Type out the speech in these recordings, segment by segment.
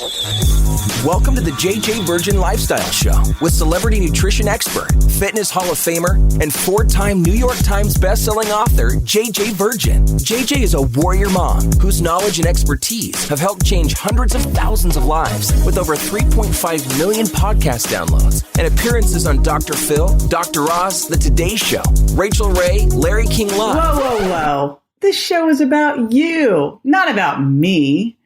Welcome to the JJ Virgin Lifestyle Show with celebrity nutrition expert, fitness Hall of Famer, and 4-time New York Times bestselling author, JJ Virgin. JJ is a warrior mom whose knowledge and expertise have helped change hundreds of thousands of lives with over 3.5 million podcast downloads and appearances on Dr. Phil, Dr. Oz, The Today Show, Rachel Ray, Larry King Live. Whoa. This show is about you, not about me.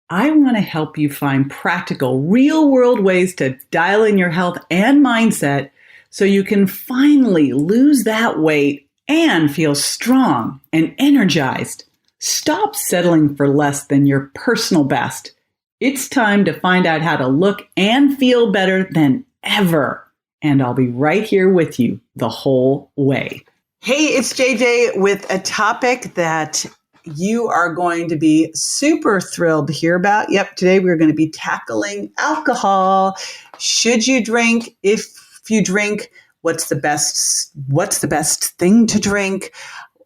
I want to help you find practical, real-world ways to dial in your health and mindset so you can finally lose that weight and feel strong and energized. Stop settling for less than your personal best. It's time to find out how to look and feel better than ever. And I'll be right here with you the whole way. Hey, it's JJ with a topic that you are going to be super thrilled to hear about. Yep, today we're going to be tackling alcohol. Should you drink? If you drink, what's the best thing to drink?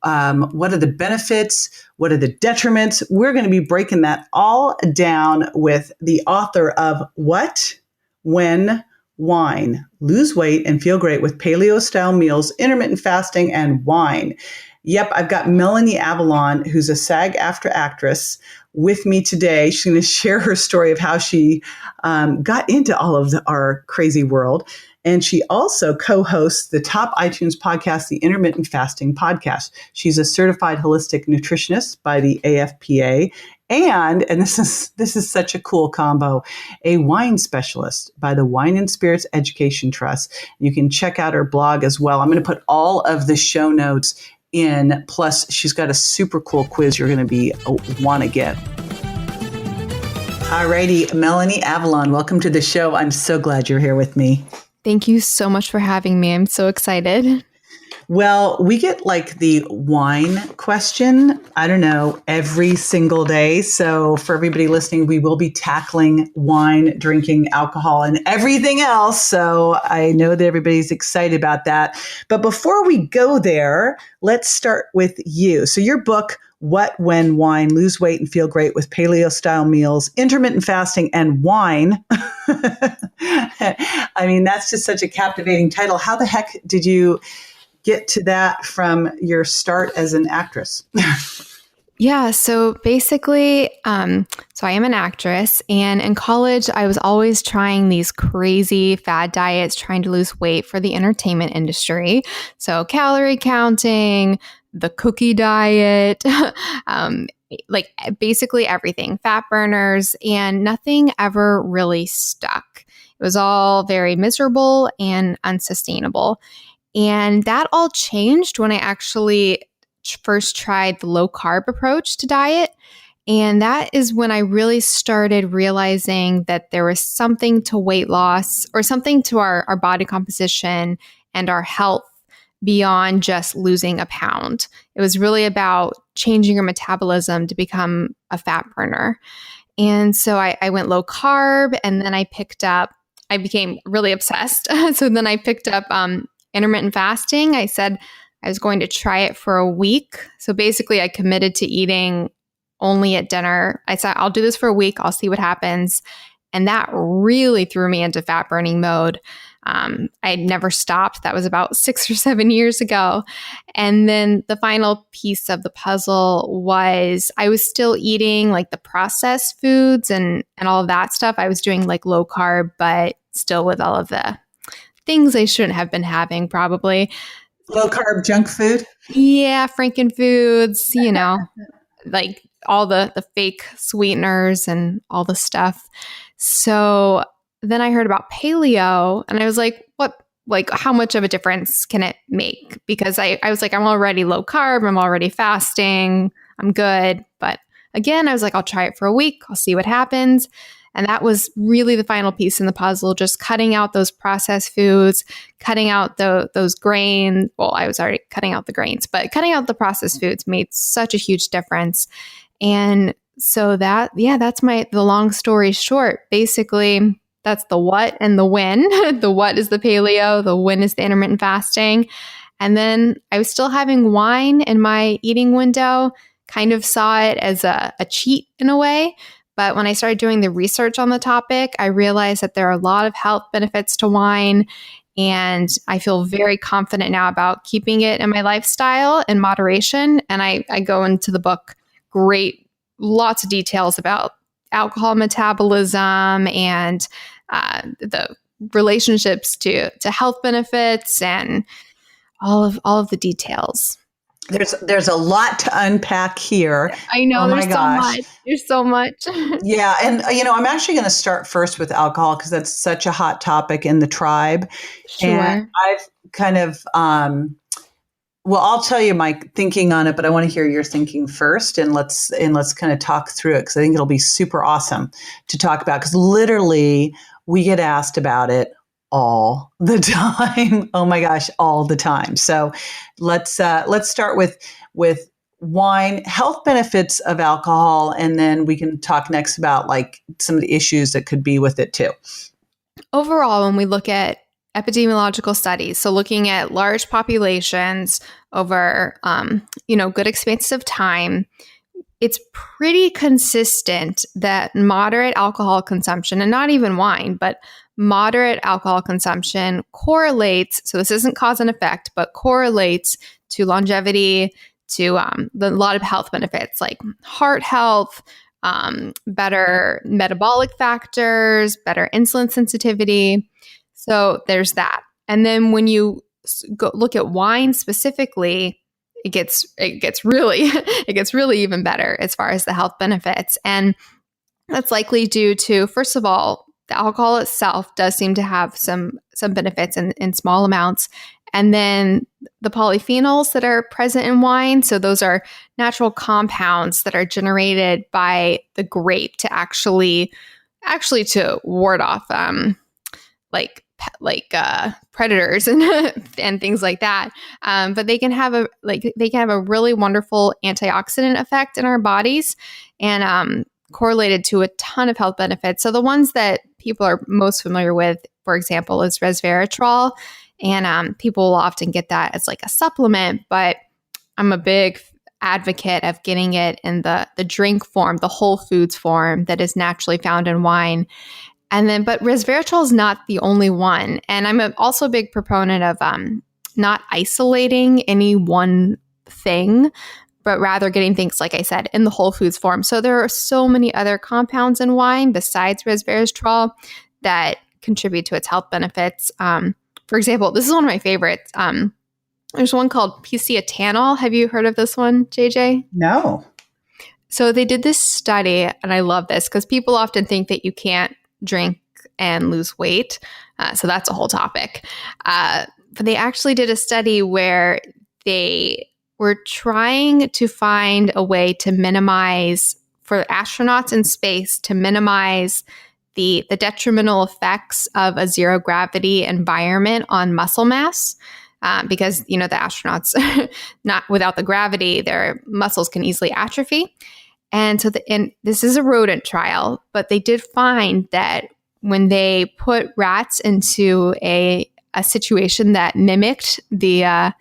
What are the benefits? What are the detriments? We're going to be breaking that all down with the author of What, When, Wine, Lose Weight and Feel Great with Paleo-style Meals, Intermittent Fasting, and Wine. Yep, I've got Melanie Avalon, who's a SAG-AFTRA actress, with me today. She's going to share her story of how she got into all of our crazy world. And she also co-hosts the top iTunes podcast, the Intermittent Fasting Podcast. She's a certified holistic nutritionist by the AFPA. And this is such a cool combo, a wine specialist by the Wine and Spirits Education Trust. You can check out her blog as well. I'm going to put all of the show notes in. Plus, she's got a super cool quiz you're going to want to get. Alrighty, Melanie Avalon, welcome to the show. I'm so glad you're here with me. Thank you so much for having me. I'm so excited. Well, we get like the wine question, I don't know, every single day. So for everybody listening, we will be tackling wine, drinking, alcohol, and everything else. So I know that everybody's excited about that. But before we go there, let's start with you. So your book, What, When, Wine, Lose Weight and Feel Great with Paleo-style Meals, Intermittent Fasting, and Wine. I mean, that's just such a captivating title. How the heck did you get to that from your start as an actress? Yeah, so basically, so I am an actress, and in college, I was always trying these crazy fad diets, trying to lose weight for the entertainment industry. So calorie counting, the cookie diet, like basically everything, fat burners, and nothing ever really stuck. It was all very miserable and unsustainable. And that all changed when I actually first tried the low carb approach to diet. And that is when I really started realizing that there was something to weight loss or something to our body composition and our health beyond just losing a pound. It was really about changing your metabolism to become a fat burner. And so I went low carb, and then I became really obsessed. So then I picked up intermittent fasting. I said I was going to try it for a week. So basically I committed to eating only at dinner. I said, I'll do this for a week. I'll see what happens. And that really threw me into fat burning mode. I had never stopped. That was about 6 or 7 years ago. And then the final piece of the puzzle was I was still eating like the processed foods and all of that stuff. I was doing like low carb, but still with all of the things I shouldn't have been having, probably. Low carb junk food? Yeah, Franken foods, like all the fake sweeteners and all the stuff. So then I heard about paleo, and I was like, how much of a difference can it make? Because I was like, I'm already low carb, I'm already fasting, I'm good. But again, I was like, I'll try it for a week, I'll see what happens. And that was really the final piece in the puzzle, just cutting out those processed foods, cutting out those grains. Well, I was already cutting out the grains, but cutting out the processed foods made such a huge difference. And so that's the long story short. Basically, that's the what and the when. The what is the paleo, the when is the intermittent fasting. And then I was still having wine in my eating window, kind of saw it as a cheat in a way. But when I started doing the research on the topic, I realized that there are a lot of health benefits to wine. And I feel very confident now about keeping it in my lifestyle in moderation. And I go into the book lots of details about alcohol metabolism and the relationships to health benefits and all of the details. There's a lot to unpack here. I know, oh my gosh. There's so much. Yeah. And, I'm actually going to start first with alcohol because that's such a hot topic in the tribe. Sure. And I've kind of, I'll tell you my thinking on it, but I want to hear your thinking first. And let's kind of talk through it because I think it'll be super awesome to talk about because literally we get asked about it all the time. Oh my gosh, all the time. So let's start with wine, health benefits of alcohol, and then we can talk next about like some of the issues that could be with it too. Overall, when we look at epidemiological studies, so looking at large populations over good expanses of time, it's pretty consistent that moderate alcohol consumption, and not even wine, but moderate alcohol consumption correlates, so this isn't cause and effect, but correlates to longevity, to a lot of health benefits like heart health, better metabolic factors, better insulin sensitivity. So there's that. And then when you go look at wine specifically, it gets really even better as far as the health benefits. And that's likely due to, first of all, the alcohol itself does seem to have some benefits in small amounts. And then the polyphenols that are present in wine. So those are natural compounds that are generated by the grape to actually to ward off predators and things like that. But they can have a really wonderful antioxidant effect in our bodies and correlated to a ton of health benefits. So the ones that people are most familiar with, for example, is resveratrol. And people will often get that as like a supplement, but I'm a big advocate of getting it in the drink form, the whole foods form that is naturally found in wine. And then, but resveratrol is not the only one. And I'm also a big proponent of not isolating any one thing, but rather getting things, like I said, in the whole foods form. So there are so many other compounds in wine besides resveratrol that contribute to its health benefits. For example, this is one of my favorites. There's one called PC-etanol. Have you heard of this one, JJ? No. So they did this study, and I love this because people often think that you can't drink and lose weight. So that's a whole topic. But they actually did a study where they were trying to find a way to minimize, for astronauts in space, to minimize the detrimental effects of a zero gravity environment on muscle mass. Because, the astronauts, not without the gravity, their muscles can easily atrophy. And so this is a rodent trial, but they did find that when they put rats into a situation that mimicked the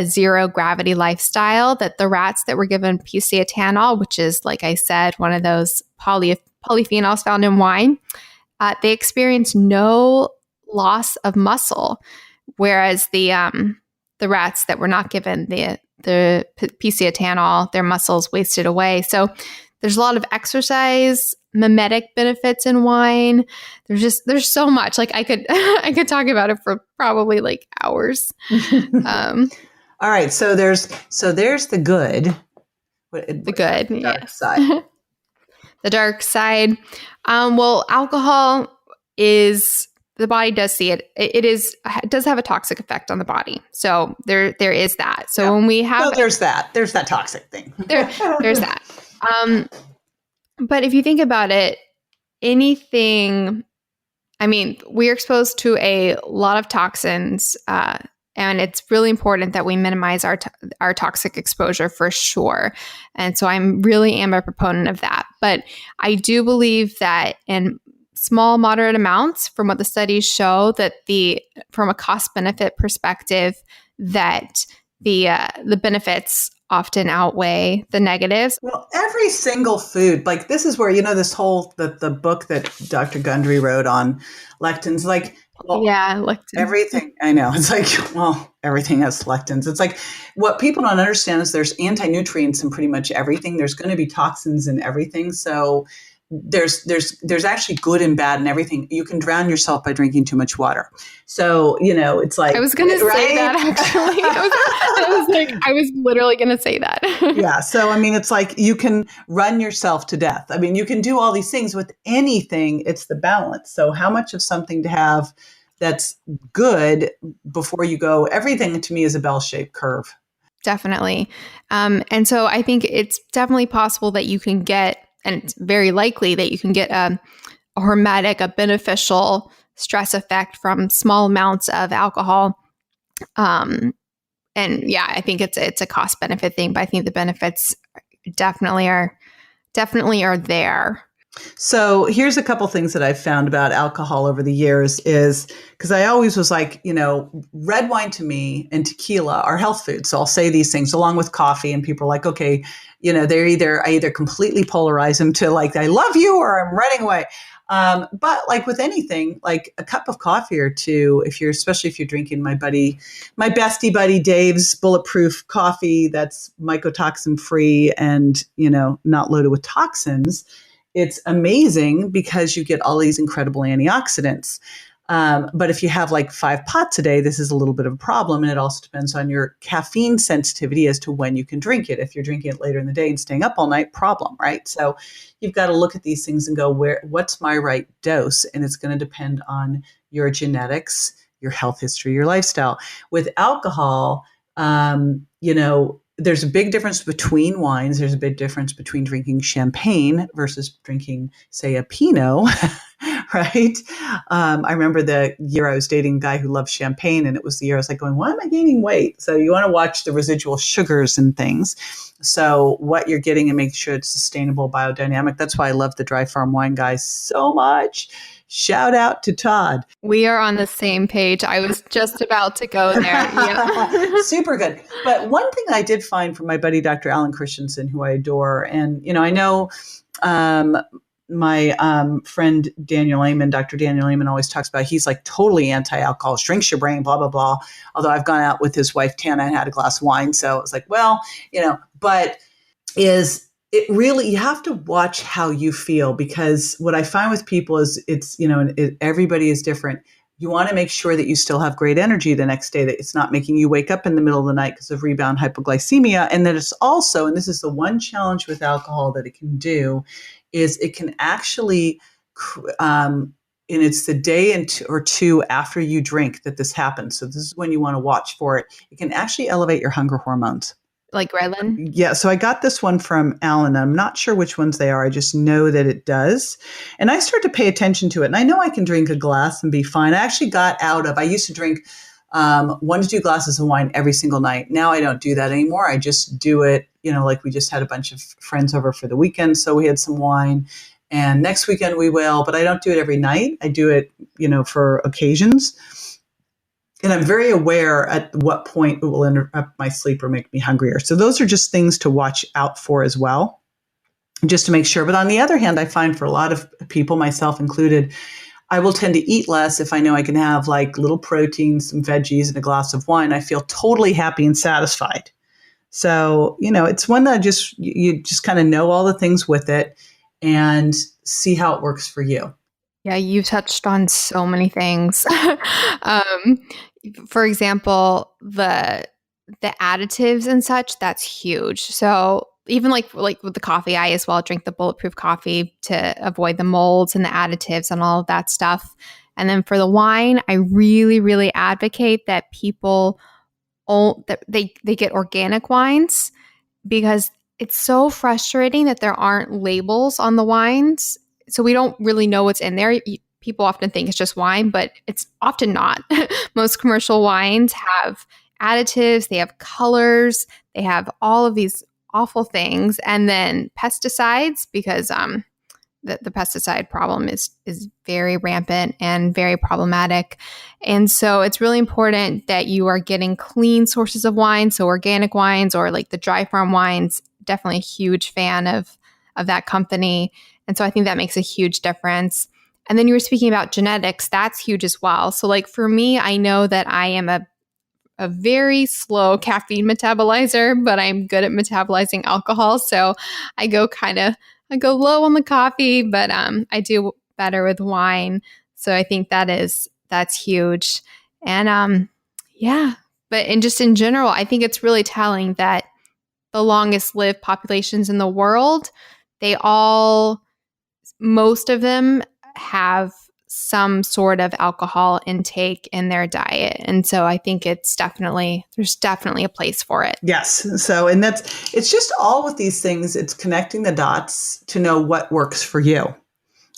zero gravity lifestyle, that the rats that were given PC-etanol, which is, like I said, one of those polyphenols found in wine, they experienced no loss of muscle, whereas the rats that were not given the PC-etanol, their muscles wasted away. So there's a lot of exercise mimetic benefits in wine. There's so much. Like I could talk about it for probably like hours. All right. So there's the good. The good, dark side. The dark side. Well, alcohol is, the body does see it. It does have a toxic effect on the body. So there is that. So when we have, there's that toxic thing. There's that. But if you think about it, anything, we're exposed to a lot of toxins, and it's really important that we minimize our toxic exposure for sure. And so I'm really a proponent of that. But I do believe that in small, moderate amounts, from what the studies show, that from a cost benefit perspective, that the benefits often outweigh the negatives. Well, every single food, like this is where, this whole, the book that Dr. Gundry wrote on lectins, like, well, Yeah, lectins. everything, I know. It's like, well, everything has lectins. It's like what people don't understand is there's anti-nutrients in pretty much everything. There's going to be toxins in everything. So there's actually good and bad in everything. You can drown yourself by drinking too much water. So, it's like, I was going to say that actually. I was literally going to say that. Yeah. So, I mean, it's like you can run yourself to death. I mean, you can do all these things with anything. It's the balance. So how much of something to have that's good before you go, everything to me is a bell-shaped curve. Definitely. And so I think it's definitely possible that you can get, and it's very likely that you can get a hormetic, a beneficial stress effect from small amounts of alcohol. And yeah, I think it's a cost benefit thing, but I think the benefits definitely are there. So here's a couple things that I've found about alcohol over the years is because I always was like, red wine to me and tequila are health foods. So I'll say these things along with coffee and people are like, okay, I either completely polarize them to like, I love you or I'm running away. But like with anything, like a cup of coffee or two, especially if you're drinking my bestie buddy Dave's bulletproof coffee that's mycotoxin free and, not loaded with toxins, it's amazing because you get all these incredible antioxidants. But if you have like 5 pots a day, this is a little bit of a problem. And it also depends on your caffeine sensitivity as to when you can drink it. If you're drinking it later in the day and staying up all night, problem, right? So you've got to look at these things and go, what's my right dose? And it's going to depend on your genetics, your health history, your lifestyle. With alcohol, there's a big difference between wines. There's a big difference between drinking champagne versus drinking, say, a Pinot, right? I remember the year I was dating a guy who loved champagne, and it was the year I was like going, why am I gaining weight? So you want to watch the residual sugars and things. So what you're getting and make sure it's sustainable, biodynamic. That's why I love the Dry Farm Wine guys so much. Shout out to Todd. We are on the same page. I was just about to go there. Yeah. Super good. But one thing I did find from my buddy, Dr. Alan Christensen, who I adore, and, I know my friend Daniel Amen, Dr. Daniel Amen always talks about, he's like totally anti-alcohol, shrinks your brain, blah, blah, blah. Although I've gone out with his wife, Tana, and had a glass of wine. So it's like, well, but it really, you have to watch how you feel, because what I find with people is it's, everybody is different. You want to make sure that you still have great energy the next day, that it's not making you wake up in the middle of the night because of rebound hypoglycemia. And that it's also, and this is the one challenge with alcohol that it can do, is it can actually, and it's the day or two after you drink that this happens. So this is when you want to watch for it. It can actually elevate your hunger hormones. Like ghrelin? Yeah. So I got this one from Alan. I'm not sure which ones they are. I just know that it does. And I start to pay attention to it. And I know I can drink a glass and be fine. I actually I used to drink 1 to 2 glasses of wine every single night. Now I don't do that anymore. I just do it, like we just had a bunch of friends over for the weekend. So we had some wine, and next weekend we will, but I don't do it every night. I do it, for occasions. And I'm very aware at what point it will interrupt my sleep or make me hungrier. So those are just things to watch out for as well, just to make sure. But on the other hand, I find for a lot of people, myself included, I will tend to eat less if I know I can have like little protein, some veggies, and a glass of wine. I feel totally happy and satisfied. So, it's one that you just kind of know all the things with it and see how it works for you. Yeah, you touched on so many things. For example, the additives and such, that's huge. So even like with the coffee, I as well drink the bulletproof coffee to avoid the molds and the additives and all of that stuff. And then for the wine, I really, really advocate that people they get organic wines, because it's so frustrating that there aren't labels on the wines. So we don't really know what's in there. People often think it's just wine, but it's often not. Most commercial wines have additives, they have colors, they have all of these awful things, and then pesticides, because the pesticide problem is very rampant and very problematic. And so it's really important that you are getting clean sources of wine. So organic wines or like the dry farm wines, definitely a huge fan of that company. And so I think that makes a huge difference. And then you were speaking about genetics. That's huge as well. So like for me, I know that I am a very slow caffeine metabolizer, but I'm good at metabolizing alcohol. So I go low on the coffee, but I do better with wine. So I think that's huge. And but just in general, I think it's really telling that the longest lived populations in the world, most of them have some sort of alcohol intake in their diet. And so I think there's definitely a place for it. Yes. So, and it's just all with these things. It's connecting the dots to know what works for you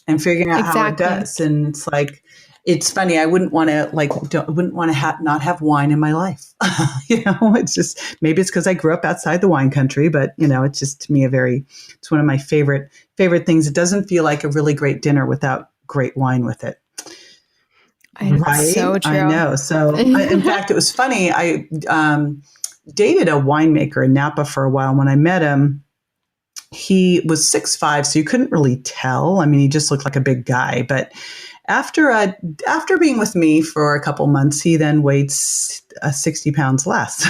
and figuring out how it does. And it's like, it's funny. I wouldn't want to not have wine in my life. It's just, maybe it's because I grew up outside the wine country, but it's just to me it's one of my favorite things. It doesn't feel like a really great dinner without great wine with it. Right? So true. I know. So in fact, it was funny. I dated a winemaker in Napa for a while. When I met him, he was 6'5", so you couldn't really tell. I mean, he just looked like a big guy. But after being with me for a couple months, he then weighed 60 pounds less.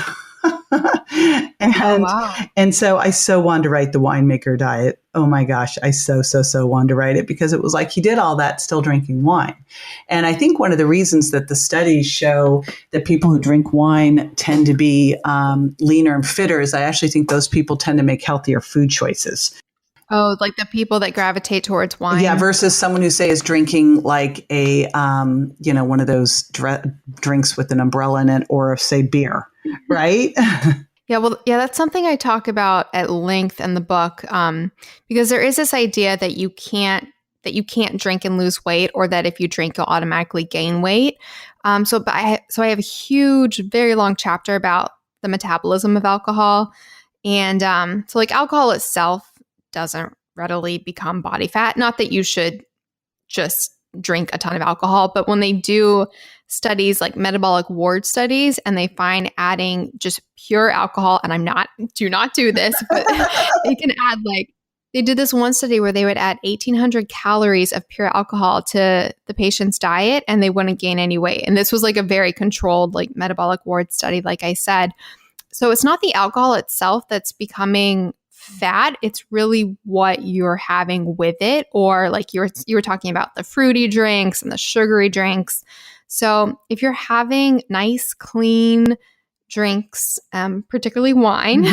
And so I so wanted to write the winemaker diet. Oh my gosh, I so wanted to write it because it was like he did all that still drinking wine. And I think one of the reasons that the studies show that people who drink wine tend to be leaner and fitter is I actually think those people tend to make healthier food choices. Oh, like the people that gravitate towards wine. Yeah, versus someone who say is drinking like a, one of those drinks with an umbrella in it, or say beer, right? That's something I talk about at length in the book, because there is this idea that you can't drink and lose weight, or that if you drink, you'll automatically gain weight. So I have a huge, very long chapter about the metabolism of alcohol, and so like alcohol itself doesn't readily become body fat. Not that you should just drink a ton of alcohol, but when they do studies like metabolic ward studies and they find adding just pure alcohol, and do not do this, but they can add they did this one study where they would add 1,800 calories of pure alcohol to the patient's diet and they wouldn't gain any weight. And this was like a very controlled metabolic ward study, like I said. So it's not the alcohol itself that's becoming fat, it's really what you're having with it, or like you were talking about the fruity drinks and the sugary drinks. So if you're having nice, clean drinks, particularly wine,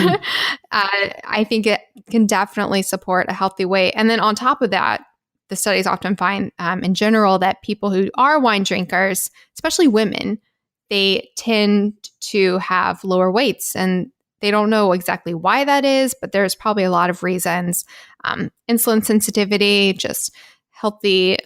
I think it can definitely support a healthy weight. And then on top of that, the studies often find in general that people who are wine drinkers, especially women, they tend to have lower weights, and they don't know exactly why that is, but there's probably a lot of reasons. Insulin sensitivity, just how it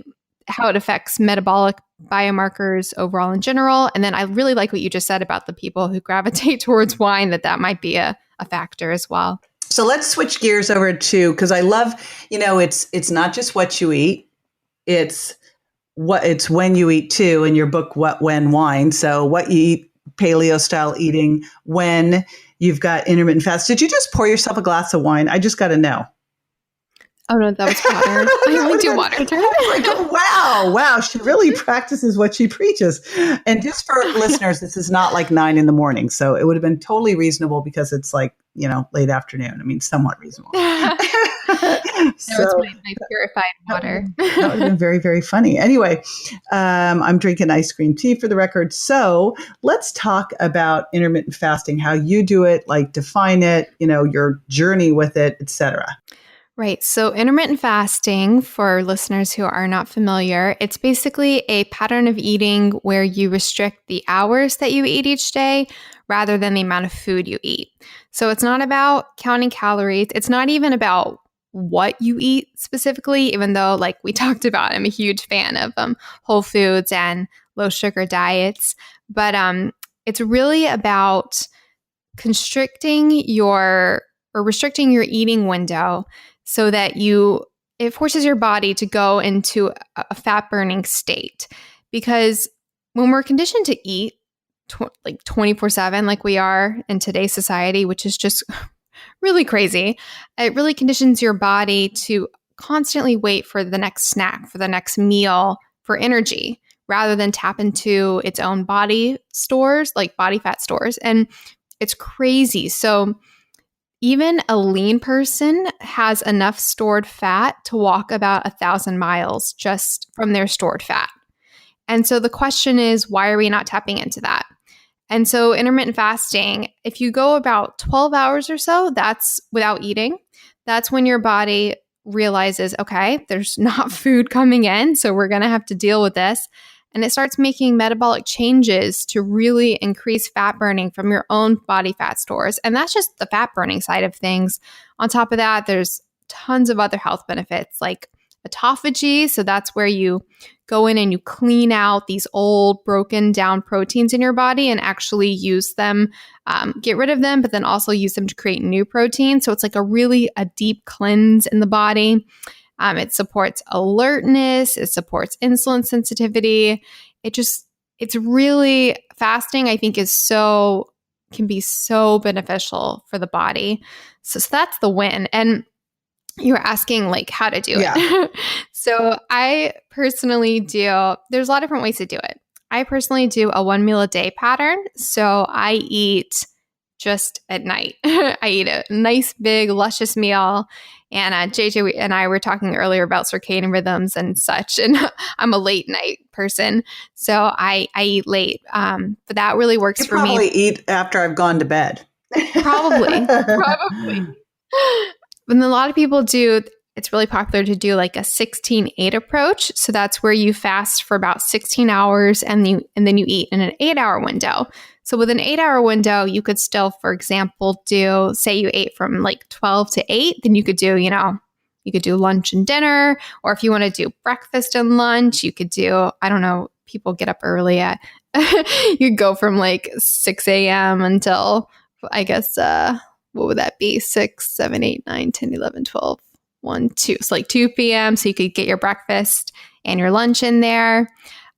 affects metabolic biomarkers overall in general. And then I really like what you just said about the people who gravitate towards wine, that might be a factor as well. So let's switch gears over to, because I love, it's not just what you eat, it's when you eat too, in your book, What, When, Wine. So what you eat, paleo-style eating, when you've got intermittent fast. Did you just pour yourself a glass of wine? I just got to know. Oh no, that was water. I only do water. Wow. She really practices what she preaches. And just for listeners, this is not like 9 a.m. So it would have been totally reasonable because it's late afternoon. I mean, somewhat reasonable. That was my purified water. That would have been very, very funny. Anyway, I'm drinking ice cream tea for the record. So let's talk about intermittent fasting, how you do it, define it, your journey with it, etc. Right. So intermittent fasting, for listeners who are not familiar, it's basically a pattern of eating where you restrict the hours that you eat each day rather than the amount of food you eat. So it's not about counting calories. It's not even about what you eat specifically, even though, like we talked about, I'm a huge fan of whole foods and low sugar diets. But it's really about restricting your eating window so that you it forces your body to go into a fat burning state, because when we're conditioned to eat like 24/7, like we are in today's society, which is just really crazy, it really conditions your body to constantly wait for the next snack, for the next meal, for energy, rather than tap into its own body stores, like body fat stores. And it's crazy. So even a lean person has enough stored fat to walk about 1,000 miles just from their stored fat. And so the question is, why are we not tapping into that? And so intermittent fasting, if you go about 12 hours or so, that's without eating. That's when your body realizes, okay, there's not food coming in, so we're going to have to deal with this. And it starts making metabolic changes to really increase fat burning from your own body fat stores. And that's just the fat burning side of things. On top of that, there's tons of other health benefits like autophagy. So that's where you go in and you clean out these old broken down proteins in your body and actually use them, get rid of them, but then also use them to create new proteins. So it's like a deep cleanse in the body. It supports alertness. It supports insulin sensitivity. It's really, fasting, I think, can be so beneficial for the body. So that's the win. And you were asking like how to do it. So I personally there's a lot of different ways to do it. I personally do a 1 meal a day pattern. So I eat just at night. I eat a nice, big, luscious meal. And JJ and I were talking earlier about circadian rhythms and such. And I'm a late night person. So I eat late. But that really works for me. You probably eat after I've gone to bed. Probably. But a lot of people do, it's really popular to do like a 16-8 approach. So that's where you fast for about 16 hours and then you eat in an 8-hour window. So with an 8-hour window, you could still, for example, say you ate from like 12 to 8, then you could do, you could do lunch and dinner. Or if you want to do breakfast and lunch, you could do, I don't know, people get up early you go from like 6 a.m. until, I guess, what would that be? 6, 7, 8, 9, 10, 11, 12, 1, 2. So like 2 p.m. So you could get your breakfast and your lunch in there.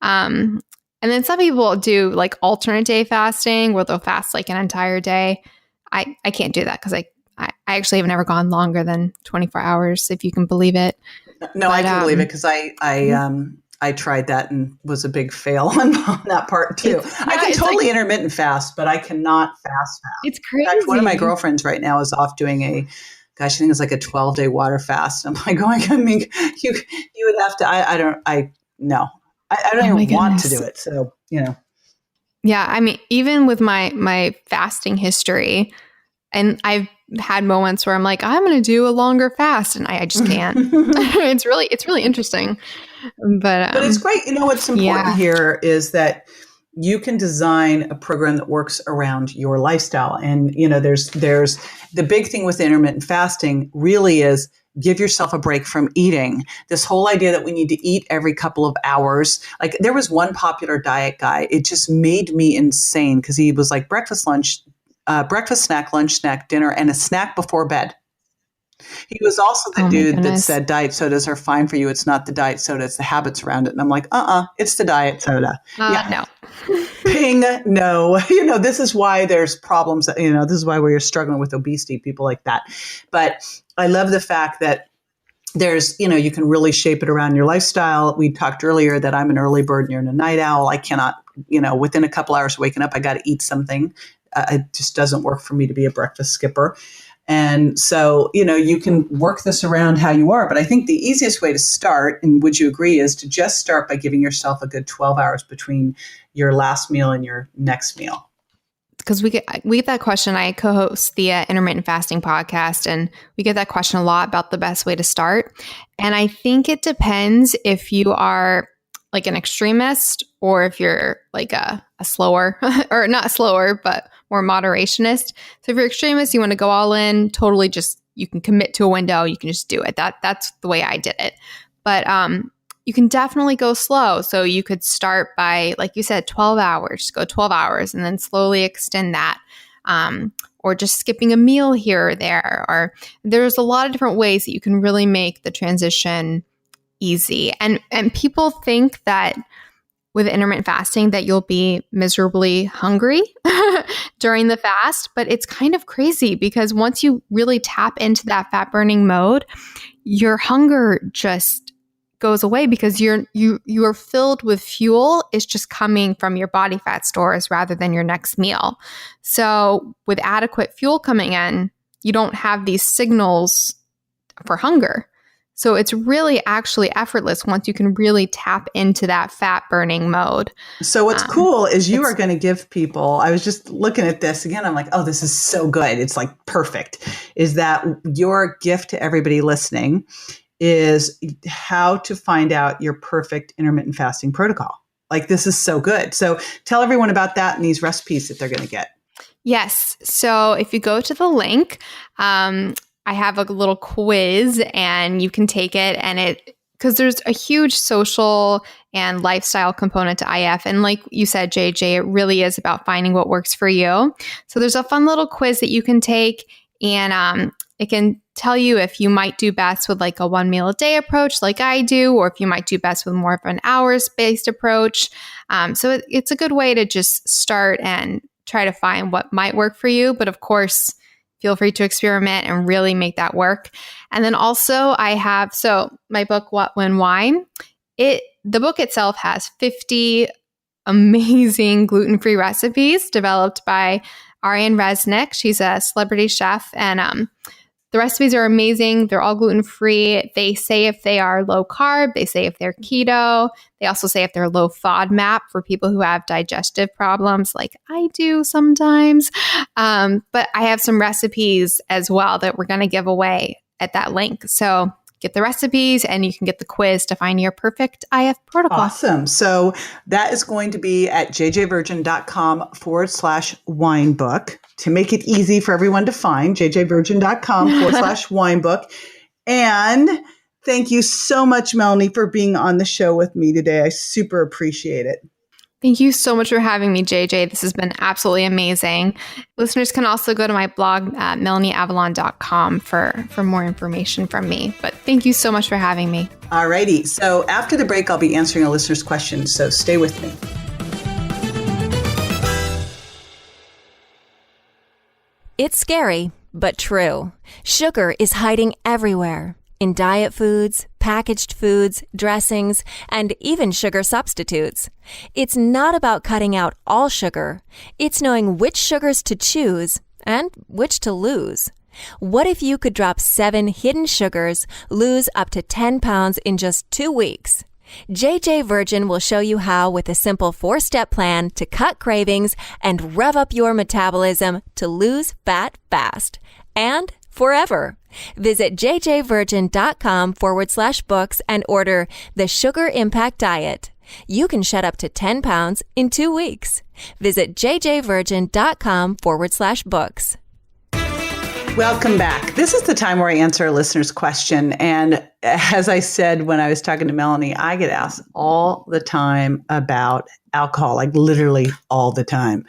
And then some people do like alternate day fasting where they'll fast like an entire day. I can't do that because I actually have never gone longer than 24 hours, if you can believe it. No, I can believe it because I tried that and was a big fail on that part too. I can totally intermittent fast, but I cannot fast. It's crazy. In fact, one of my girlfriends right now is off doing I think it's like a 12-day water fast. I'm like, I mean, you would have to, I don't even want to do it. So, Yeah. I mean, even with my fasting history, and I've had moments where I'm like, I'm going to do a longer fast and I just can't. It's really interesting. But it's great. What's important here is that you can design a program that works around your lifestyle. And, there's the big thing with intermittent fasting really is give yourself a break from eating. This whole idea that we need to eat every couple of hours. Like there was one popular diet guy. It just made me insane because he was like breakfast, snack, lunch, snack, dinner, and a snack before bed. He was also the dude that said diet sodas are fine for you. It's not the diet soda, it's the habits around it. And I'm like, it's the diet soda. No. Ping, no. This is why there's problems. This is why we're struggling with obesity, people like that. But I love the fact that there's, you can really shape it around your lifestyle. We talked earlier that I'm an early bird and you're a night owl. I cannot, within a couple hours of waking up, I got to eat something. It just doesn't work for me to be a breakfast skipper. And so, you can work this around how you are. But I think the easiest way to start, and would you agree, is to just start by giving yourself a good 12 hours between your last meal and your next meal. Because we get that question. I co-host the Intermittent Fasting podcast, and we get that question a lot about the best way to start. And I think it depends if you are like an extremist or if you're like a slower, or not slower, but more moderationist. So if you're extremist, you want to go all in, totally just, you can commit to a window, you can just do it. That's the way I did it. But you can definitely go slow. So you could start by, like you said, 12 hours, go 12 hours and then slowly extend that. or just skipping a meal here or there. Or there's a lot of different ways that you can really make the transition easy. And people think that with intermittent fasting that you'll be miserably hungry during the fast, but it's kind of crazy because once you really tap into that fat burning mode, your hunger just goes away because you are filled with fuel. It's just coming from your body fat stores rather than your next meal. So with adequate fuel coming in, you don't have these signals for hunger. So it's really actually effortless once you can really tap into that fat burning mode. So what's cool is you are going to give people, I was just looking at this again, I'm like, oh, this is so good. It's like perfect. Is that your gift to everybody listening is how to find out your perfect intermittent fasting protocol. Like, this is so good. So tell everyone about that and these recipes that they're going to get. Yes. So if you go to the link, I have a little quiz and you can take it, and because there's a huge social and lifestyle component to IF. And like you said, JJ, it really is about finding what works for you. So there's a fun little quiz that you can take, and it can tell you if you might do best with like a 1 meal a day approach like I do, or if you might do best with more of an hours-based approach. So it's a good way to just start and try to find what might work for you. But of course, feel free to experiment and really make that work. And then also I have, so my book, What, When, Why, the book itself has 50 amazing gluten-free recipes developed by Ariane Resnick. She's a celebrity chef, and the recipes are amazing. They're all gluten-free. They say if they are low carb, they say if they're keto. They also say if they're low FODMAP for people who have digestive problems like I do sometimes. But I have some recipes as well that we're going to give away at that link. So get the recipes and you can get the quiz to find your perfect IF protocol. Awesome. So that is going to be at jjvirgin.com/wine book. To make it easy for everyone to find, jjvirgin.com/wine book. And thank you so much, Melanie, for being on the show with me today. I super appreciate it. Thank you so much for having me, JJ. This has been absolutely amazing. Listeners can also go to my blog at melanieavalon.com for more information from me. But thank you so much for having me. All righty. So after the break, I'll be answering a listener's questions. So stay with me. It's scary, but true. Sugar is hiding everywhere. In diet foods, packaged foods, dressings, and even sugar substitutes. It's not about cutting out all sugar. It's knowing which sugars to choose and which to lose. What if you could drop 7 hidden sugars, lose up to 10 pounds in just 2 weeks? JJ Virgin will show you how with a simple 4-step plan to cut cravings and rev up your metabolism to lose fat fast and forever. Visit jjvirgin.com/books and order the Sugar Impact Diet. You can shed up to 10 pounds in 2 weeks. Visit jjvirgin.com/books. Welcome back. This is the time where I answer a listener's question. And as I said when I was talking to Melanie, I get asked all the time about alcohol, like literally all the time.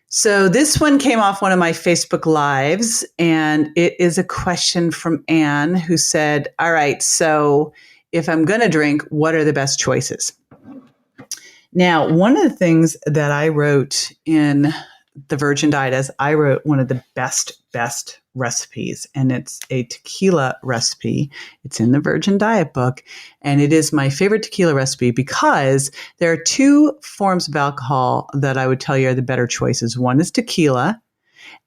So this one came off one of my Facebook Lives, and it is a question from Anne who said, all right, so if I'm going to drink, what are the best choices? Now, one of the things that I wrote in the Virgin Diet is I wrote one of the best recipes, and it's a tequila recipe. It's in the Virgin Diet book, and it is my favorite tequila recipe because there are 2 forms of alcohol that I would tell you are the better choices. One is tequila,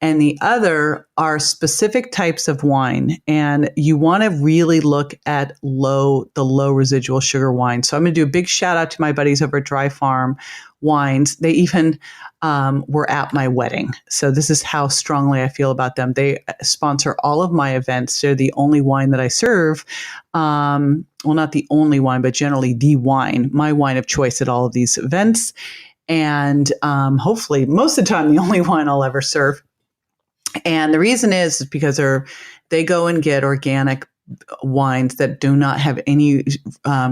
and the other are specific types of wine. And you want to really look at the low residual sugar wine. So I'm going to do a big shout out to my buddies over at Dry Farm Wines. They even were at my wedding. So this is how strongly I feel about them. They sponsor all of my events. They're the only wine that I serve. Well, not the only wine, but generally the wine, my wine of choice at all of these events. And hopefully most of the time, the only wine I'll ever serve. And the reason is because they go and get organic wines that do not have any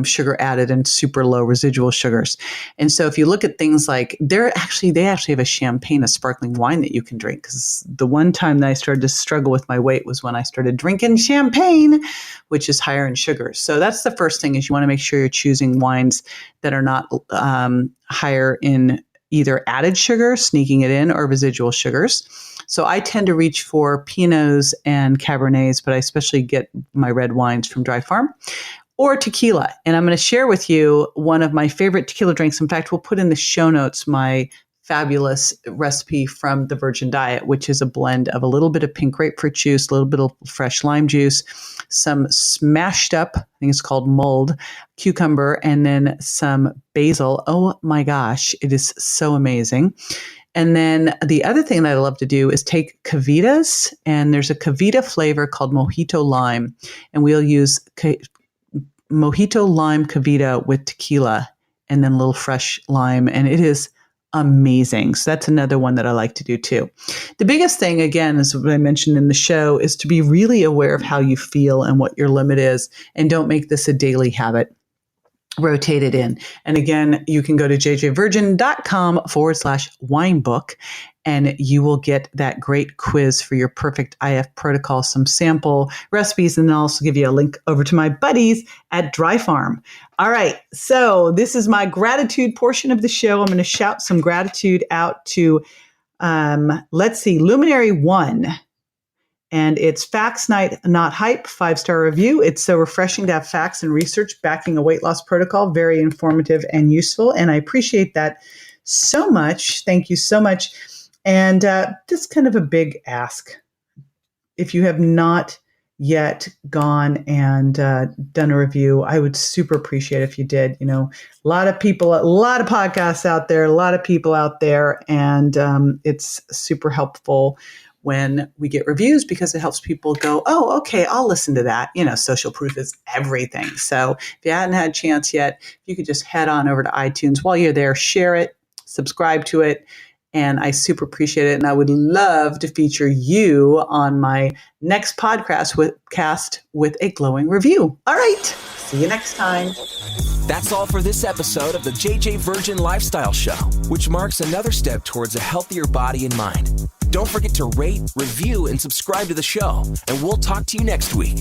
sugar added and super low residual sugars. And so if you look at things like they actually have a champagne, a sparkling wine that you can drink. Because the one time that I started to struggle with my weight was when I started drinking champagne, which is higher in sugars. So that's the first thing, is you want to make sure you're choosing wines that are not higher in either added sugar, sneaking it in, or residual sugars. So I tend to reach for Pinots and Cabernets, but I especially get my red wines from Dry Farm, or tequila. And I'm going to share with you one of my favorite tequila drinks. In fact, we'll put in the show notes my fabulous recipe from the Virgin Diet, which is a blend of a little bit of pink grapefruit juice, a little bit of fresh lime juice, some smashed up, I think it's called mulled, cucumber, and then some basil. Oh my gosh, it is so amazing. And then the other thing that I love to do is take Cavitas, and there's a Cavita flavor called Mojito Lime, and we'll use Mojito Lime Cavita with tequila and then a little fresh lime, and it is amazing. So that's another one that I like to do too. The biggest thing, again, is what I mentioned in the show, is to be really aware of how you feel and what your limit is, and don't make this a daily habit. Rotate it in. And again, you can go to jjvirgin.com/wine book, and you will get that great quiz for your perfect IF protocol, some sample recipes, and then I'll also give you a link over to my buddies at Dry Farm. All right. So this is my gratitude portion of the show. I'm going to shout some gratitude out to, Luminary 1. And it's Facts Night, Not Hype, 5-star review. It's so refreshing to have facts and research backing a weight loss protocol. Very informative and useful. And I appreciate that so much. Thank you so much. And just kind of a big ask. If you have not yet gone and done a review, I would super appreciate if you did. You know, a lot of people, a lot of podcasts out there, a lot of people out there. And it's super helpful when we get reviews, because it helps people go, oh, okay, I'll listen to that. You know, social proof is everything. So if you hadn't had a chance yet, if you could just head on over to iTunes while you're there, share it, subscribe to it. And I super appreciate it. And I would love to feature you on my next podcast with a glowing review. All right. See you next time. That's all for this episode of the JJ Virgin Lifestyle Show, which marks another step towards a healthier body and mind. Don't forget to rate, review, and subscribe to the show, and we'll talk to you next week.